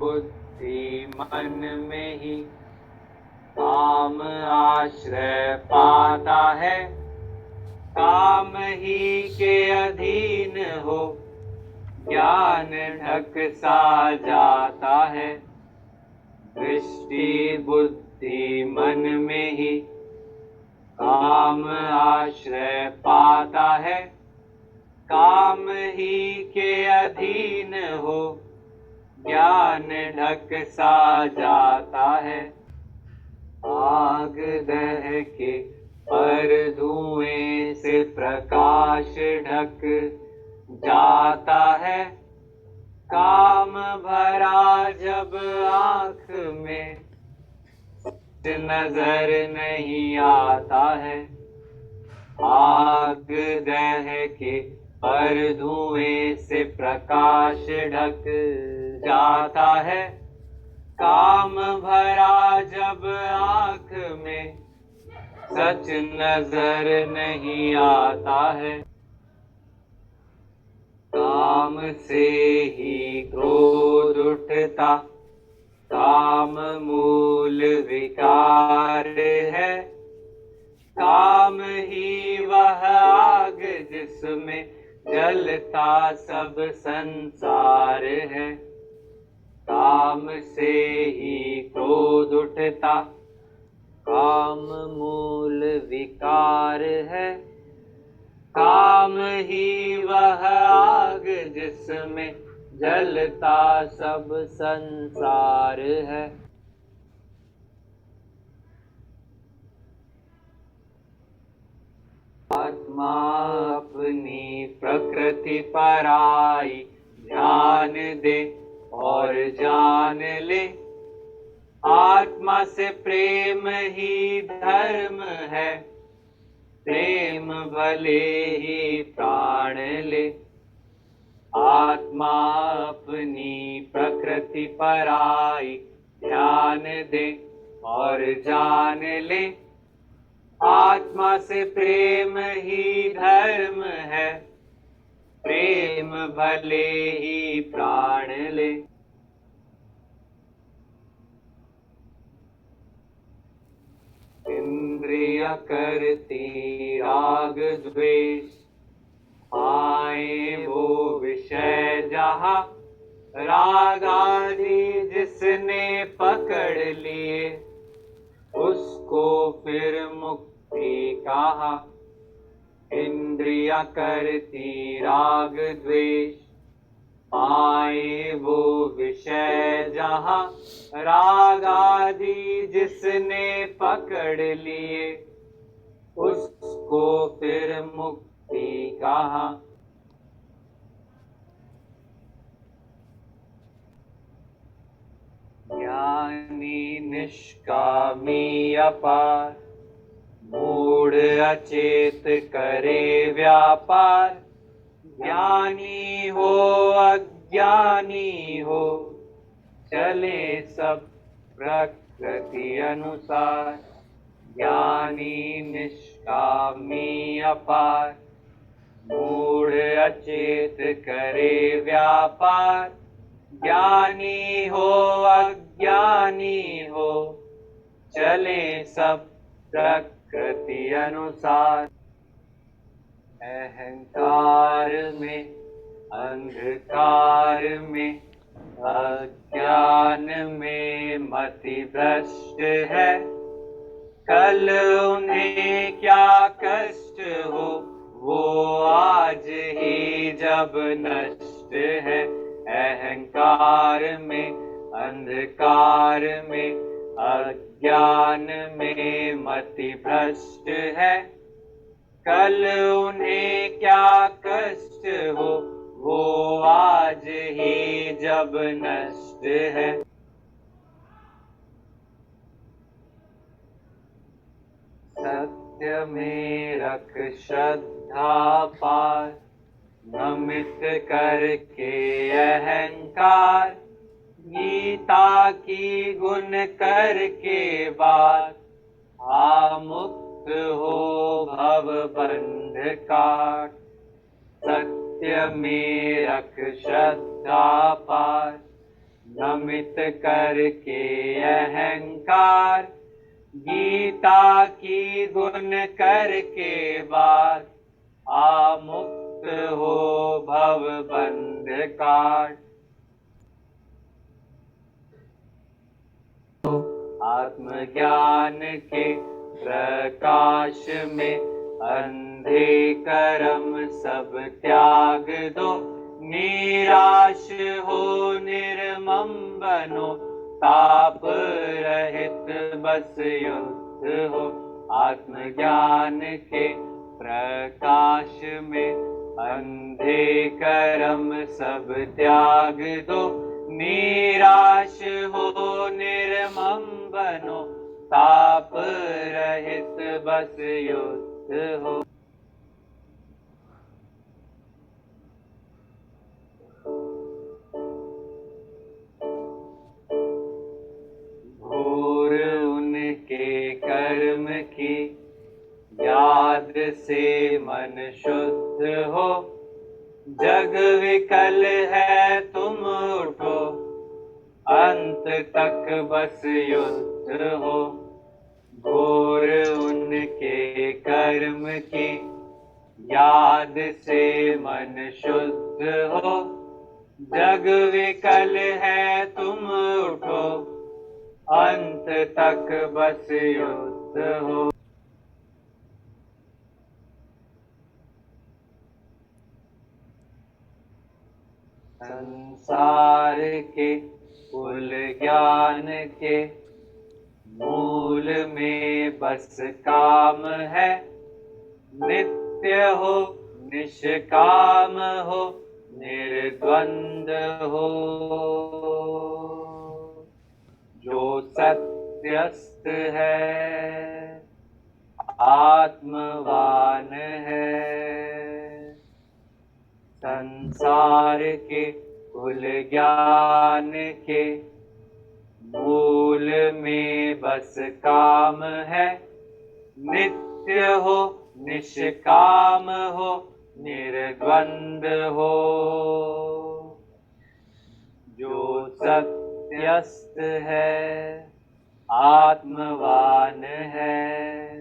बुद्धि मन में ही काम आश्रय पाता है। काम ही के अधीन हो ज्ञान ढक सा जाता है। दृष्टि बुद्धि मन में ही काम आश्रय पाता है। काम ही के अधीन हो ज्ञान ढक सा जाता है। आग दह के पर धुएं से प्रकाश ढक जाता है। काम भरा जब आँख में नजर नहीं आता है। आग दह के पर धुएं से प्रकाश ढक जाता है। काम भरा जब आँख में सच नजर नहीं आता है। काम से ही क्रोध उठता काम मूल विकार है। काम ही वह आग जिसमें जलता सब संसार है। काम से ही क्रोध उठता काम मूल विकार है। काम ही वह आग जिसमें जलता सब संसार है। आत्मा अपनी प्रकृति पर आई ध्यान दे और जान ले। आत्मा से प्रेम ही धर्म है। प्रेम भले ही प्राण ले। आत्मा अपनी प्रकृति पर आई ध्यान दे और जान ले। आत्मा से प्रेम ही धर्म है। प्रेम भले ही प्राण ले। इंद्रिय करती राग द्वेष आए वो विषय जहाँ राग आदि जिसने पकड़ लिए उसको फिर मुक्ति कहा। इंद्रिया करती राग द्वेष आए वो विषय जहाँ राग आदि जिसने पकड़ लिए उसको फिर मुक्ति कहा। ज्ञानी निष्कामी अपार मूढ़ अचेत करे व्यापार। ज्ञानी हो अज्ञानी हो चले सब प्रकृति अनुसार। ज्ञानी निष्कामी अपार मूढ़ अचेत करे व्यापार। ज्ञानी हो अज्ञानी हो चले सब प्रकृति अनुसार। अहंकार में अंधकार में अज्ञान में मति भ्रष्ट है। कल उन्हें क्या कष्ट हो वो आज ही जब नष्ट है। अहंकार में अंधकार में अज्ञान में मति भ्रष्ट है। कल उन्हें क्या कष्ट हो वो आज ही जब नष्ट है। सत्य में रख श्रद्धा पार नमित करके अहंकार। गीता की गुण करके बात आ मुक्त हो भव बंध काट। सत्य में रख श्रद्धा पार नमित करके अहंकार, गीता की गुण करके बात, आमुक्त हो भव बंध काट। आत्मज्ञान के प्रकाश में अंधे कर्म सब त्याग दो, निराश हो निर्मम बनो, ताप रहित बस युक्त हो। आत्मज्ञान के प्रकाश में अंधे कर्म सब त्याग दो, निराश हो निर्मम बनो, ताप रहित बस युक्त हो। घोर उनके कर्म की याद से मन शुद्ध हो, जग विकल है तुम उठो, अंत तक बस युद्ध हो। घोर उनके कर्म की याद से मन शुद्ध हो, जग विकल है तुम उठो, अंत तक बस युद्ध हो। संसार के कुल ज्ञान के मूल में बस काम है, नित्य हो निष्काम हो निर्द्वंद हो। जो सत्यस्थ है आत्मवान है, संसार के कुल ज्ञान के मूल में बस काम है, नित्य हो निष्काम हो निर्द्वंद हो। जो सत्यस्थ है आत्मवान है,